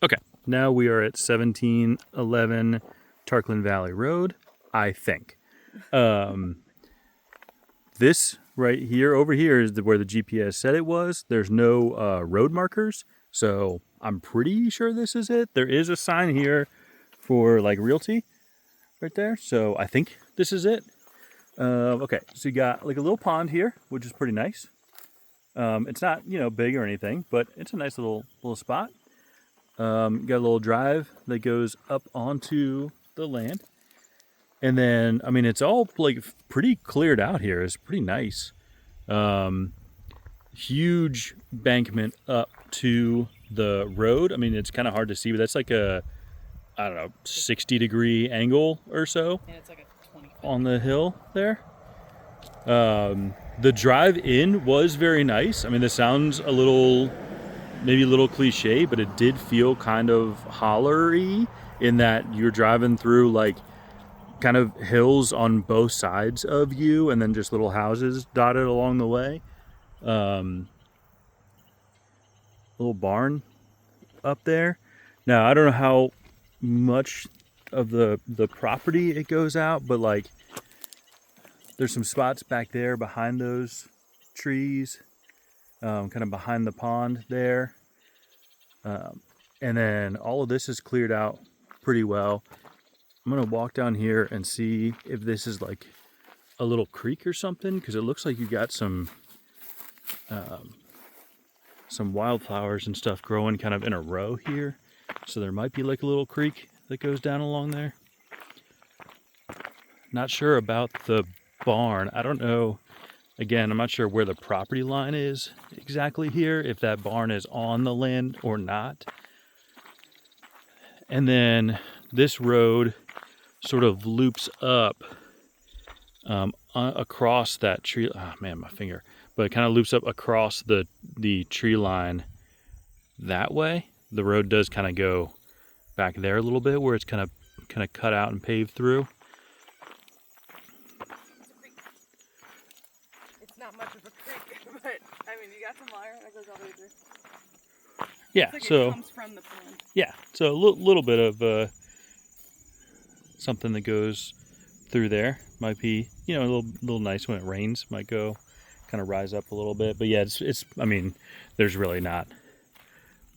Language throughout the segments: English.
Okay, now we are at 1711 Tarklin Valley Road, I think. This right here, over here, is where the GPS said it was. There's no road markers, so I'm pretty sure this is it. There is a sign here for like realty right there, so I think this is it. Okay, so you got like a little pond here, which is pretty nice. It's not, big or anything, but it's a nice little spot. Got a little drive that goes up onto the land. And then, I mean, it's all like pretty cleared out here. It's pretty nice. Huge bankment up to the road. I mean, it's kind of hard to see, but that's like a, I don't know, 60-degree angle or so. And it's like a 20 on the hill there. The drive in was very nice. I mean, this sounds maybe a little cliche, but it did feel kind of hollery in that you're driving through like kind of hills on both sides of you and then just little houses dotted along the way. Little barn up there. Now, I don't know how much of the property it goes out, but like there's some spots back there behind those trees, kind of behind the pond there. And then all of this is cleared out pretty well. I'm gonna walk down here and see if this is like a little creek or something, because it looks like you got some wildflowers and stuff growing kind of in a row here. So there might be like a little creek that goes down along there. Not sure about the barn. I don't know. Again, I'm not sure where the property line is exactly here, if that barn is on the land or not. And then this road sort of loops up across that tree. Oh man, my finger. But it kind of loops up across the tree line that way. The road does kind of go back there a little bit where it's kind of cut out and paved through. It's not much of a creek, but I mean, you got some water that goes all the way through. Yeah, like so it comes from the pond. Yeah, so a little bit of something that goes through there. Might be, a little nice when it rains. Might go kind of rise up a little bit. But yeah, it's I mean, there's really not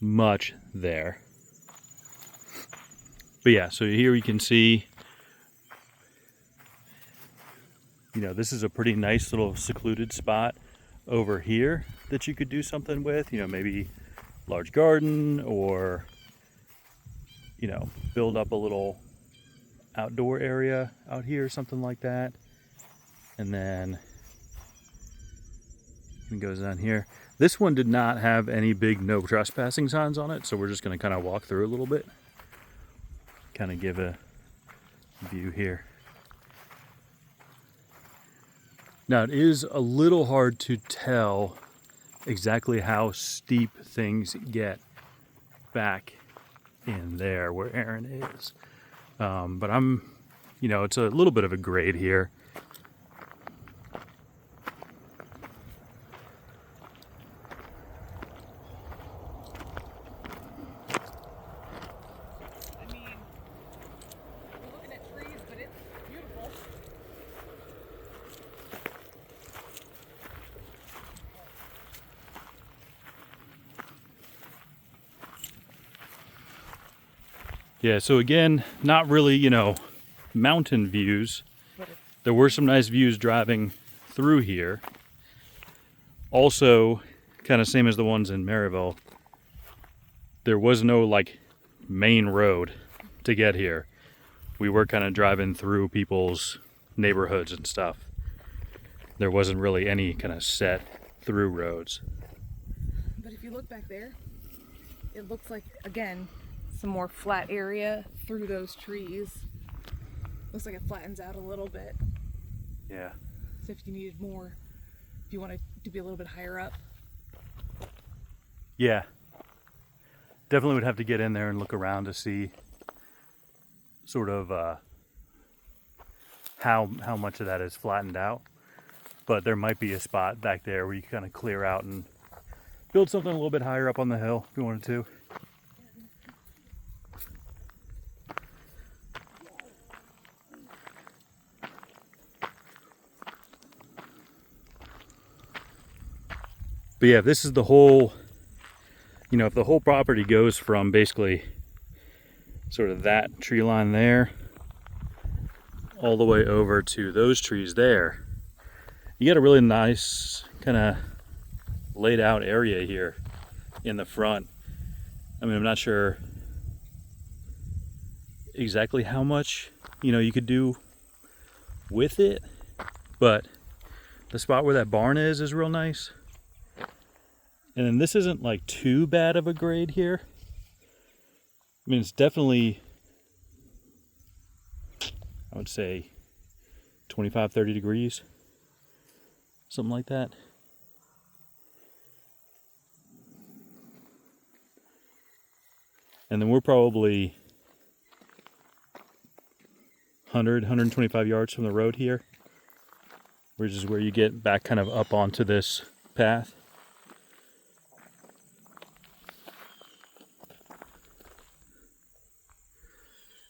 much there. But yeah, so here you can see, this is a pretty nice little secluded spot over here that you could do something with, maybe large garden or, build up a little outdoor area out here, something like that. And then it goes down here. This one did not have any big no trespassing signs on it, so we're just going to kind of walk through a little bit, kind of give a view here. Now, it is a little hard to tell exactly how steep things get back in there where Aaron is. But it's a little bit of a grade here. I mean, we're looking at trees, but it's beautiful. Yeah, so again, not really, mountain views. There were some nice views driving through here. Also, kind of same as the ones in Maryville, there was no like main road to get here. We were kind of driving through people's neighborhoods and stuff. There wasn't really any kind of set through roads. But if you look back there, it looks like, again, some more flat area through those trees. Looks like it flattens out a little bit. Yeah. So if you needed more, if you wanted to be a little bit higher up. Yeah. Definitely would have to get in there and look around to see sort of how much of that is flattened out. But there might be a spot back there where you kind of clear out and build something a little bit higher up on the hill if you wanted to. But yeah, if this is the whole, you know, if the whole property goes from basically sort of that tree line there all the way over to those trees there, you get a really nice kind of laid out area here in the front. I mean, I'm not sure exactly how much, you know, you could do with it, but the spot where that barn is real nice. And then this isn't like too bad of a grade here. I mean, it's definitely, I would say 25, 30 degrees, something like that. And then we're probably 100, 125 yards from the road here, which is where you get back kind of up onto this path.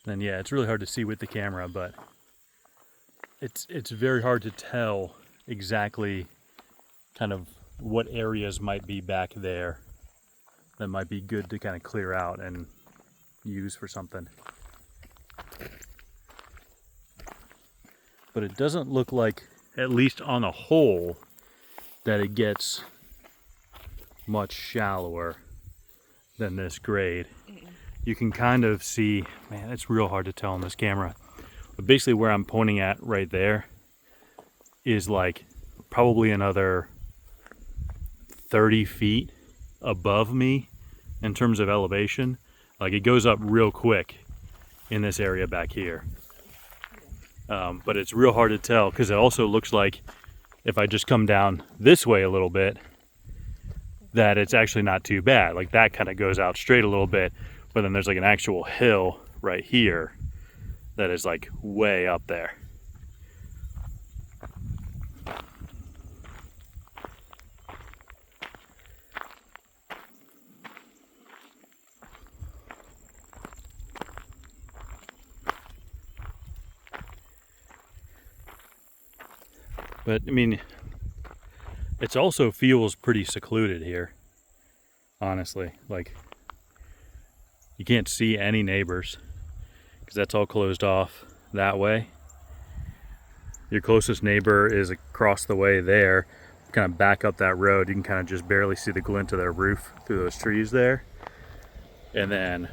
And yeah, it's really hard to see with the camera, but it's very hard to tell exactly kind of what areas might be back there that might be good to kind of clear out and use for something. But it doesn't look like, at least on a whole, that it gets much shallower than this grade. You can kind of see, man, it's real hard to tell on this camera. But basically where I'm pointing at right there is like probably another 30 feet above me in terms of elevation. Like it goes up real quick in this area back here. But it's real hard to tell because it also looks like if I just come down this way a little bit, that it's actually not too bad. Like that kind of goes out straight a little bit, but then there's like an actual hill right here that is like way up there. But I mean, it also feels pretty secluded here, honestly. Like you can't see any neighbors because that's all closed off that way. Your closest neighbor is across the way there. Kind of back up that road, you can kind of just barely see the glint of their roof through those trees there. And then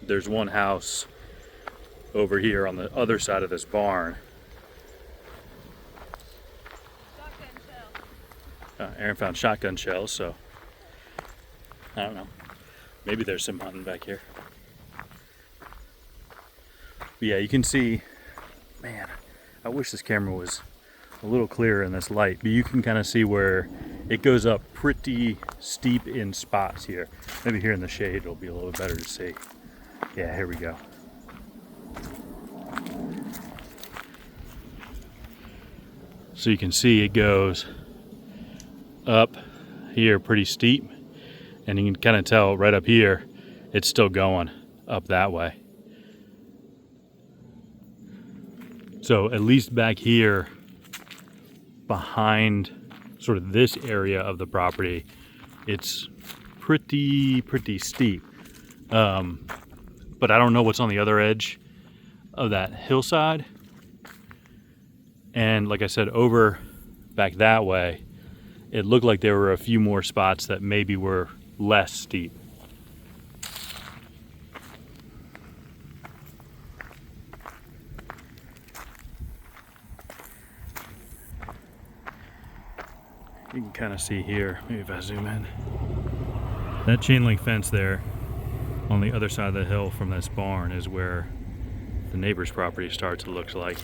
there's one house over here on the other side of this barn. Aaron found shotgun shells, so I don't know. Maybe there's some hunting back here. But yeah, you can see, man, I wish this camera was a little clearer in this light, but you can kind of see where it goes up pretty steep in spots here. Maybe here in the shade it'll be a little better to see. Yeah, here we go. So you can see it goes up here pretty steep, and you can kind of tell right up here it's still going up that way. So at least back here behind sort of this area of the property, it's pretty steep. But I don't know what's on the other edge of that hillside. And like I said, over back that way, it looked like there were a few more spots that maybe were less steep. You can kind of see here, maybe if I zoom in, that chain link fence there on the other side of the hill from this barn is where the neighbor's property starts, it looks like.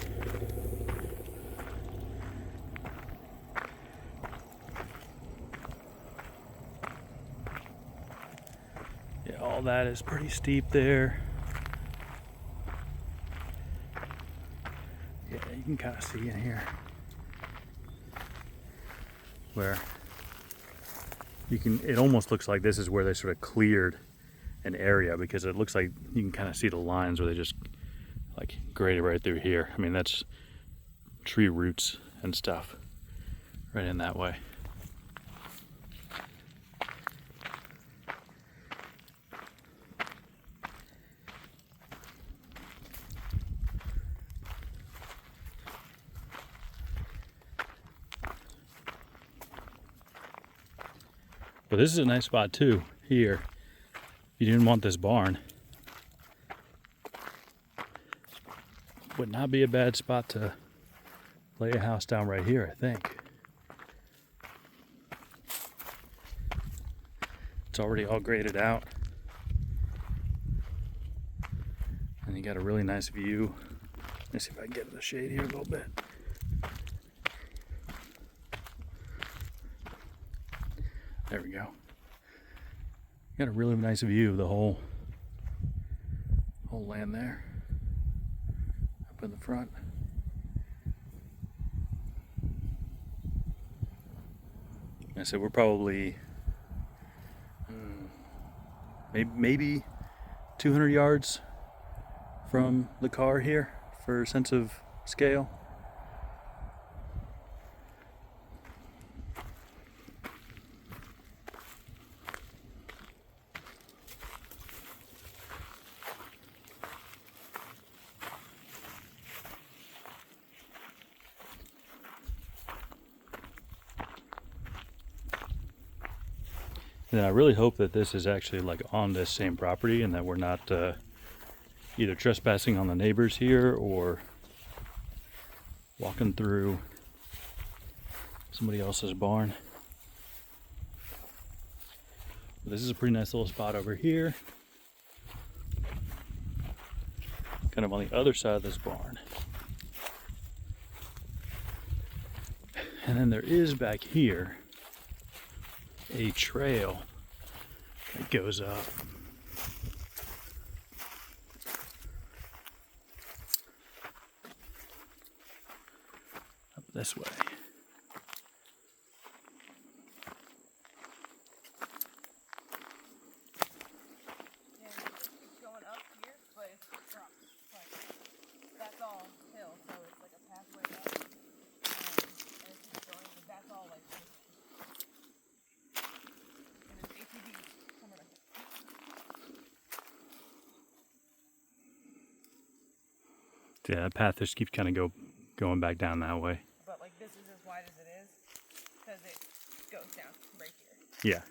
Yeah, all that is pretty steep there. Yeah, you can kind of see in here where you can, it almost looks like this is where they sort of cleared an area, because it looks like you can kind of see the lines where they just like graded right through here. I mean, that's tree roots and stuff right in that way. But this is a nice spot too, here. If you didn't want this barn, would not be a bad spot to lay a house down right here, I think. It's already all graded out. And you got a really nice view. Let me see if I can get in the shade here a little bit. There we go. Got a really nice view of the whole land there. Up in the front. I said we're probably maybe 200 yards from the car here for a sense of scale. And I really hope that this is actually like on this same property and that we're not either trespassing on the neighbors here or walking through somebody else's barn. This is a pretty nice little spot over here, kind of on the other side of this barn. And then there is back here a trail that goes up. Up this way. Yeah, it's going up here, but it's dropped. Like, that's all hill, so it's like a pathway up. And it keeps going, but that's all like this. And it's ATVs coming up. Yeah, that path just keeps kind of going back down that way. But like this is as wide as it is, because it goes down right here. Yeah.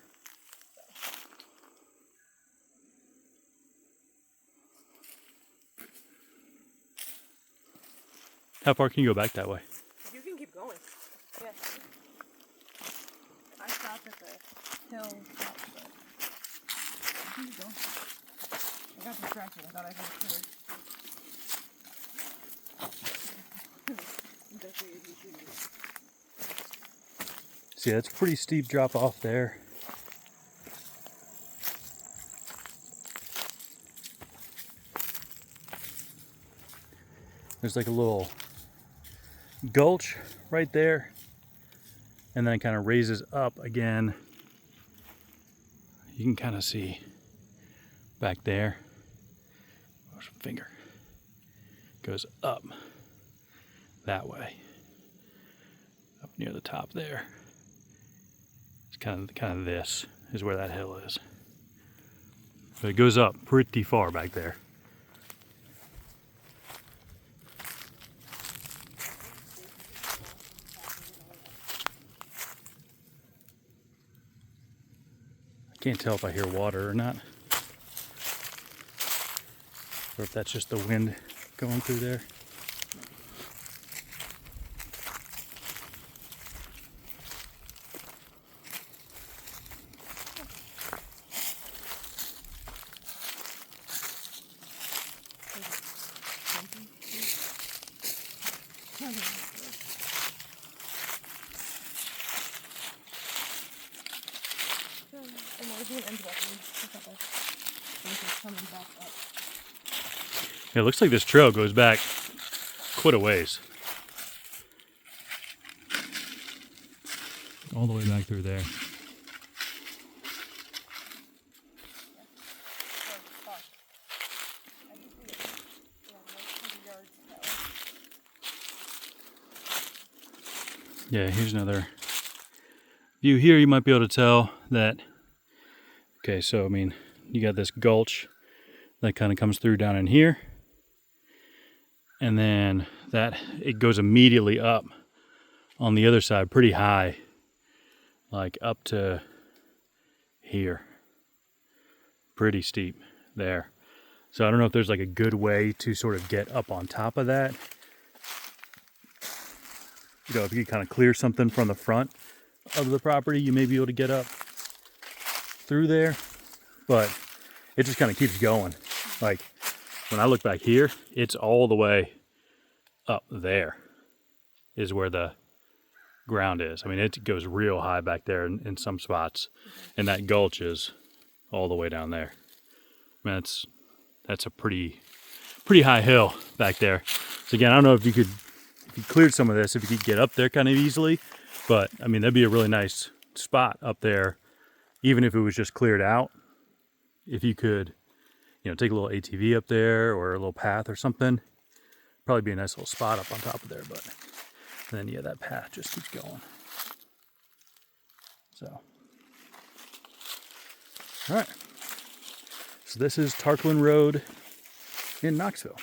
How far can you go back that way? You can keep going. Yeah. I stopped at the hill top, but keep going. I got distracted. I thought I had a kid. See, that's a pretty steep drop off there. There's like a little gulch right there, and then it kind of raises up again. You can kind of see back there. Where's my finger? Goes up that way, up near the top there. It's kind of this is where that hill is. So it goes up pretty far back there. I can't tell if I hear water or not, or if that's just the wind going through there. Yeah, it looks like this trail goes back quite a ways. All the way back through there. Yeah, here's another view here. You might be able to tell that, okay, so I mean, you got this gulch that kind of comes through down in here. And then it goes immediately up on the other side, pretty high, like up to here. Pretty steep there. So I don't know if there's like a good way to sort of get up on top of that. You know, if you kind of clear something from the front of the property, you may be able to get up through there. But it just kind of keeps going. Like when I look back here, it's all the way up there is where the ground is. I mean, it goes real high back there in some spots, and that gulch is all the way down there. I mean, that's a pretty high hill back there. So again, I don't know if you cleared some of this, if you could get up there kind of easily, but I mean, that'd be a really nice spot up there, even if it was just cleared out. If you could, you know, take a little ATV up there or a little path or something, probably be a nice little spot up on top of there. But and then yeah, that path just keeps going. So, all right. So this is Tarklin Road in Knoxville.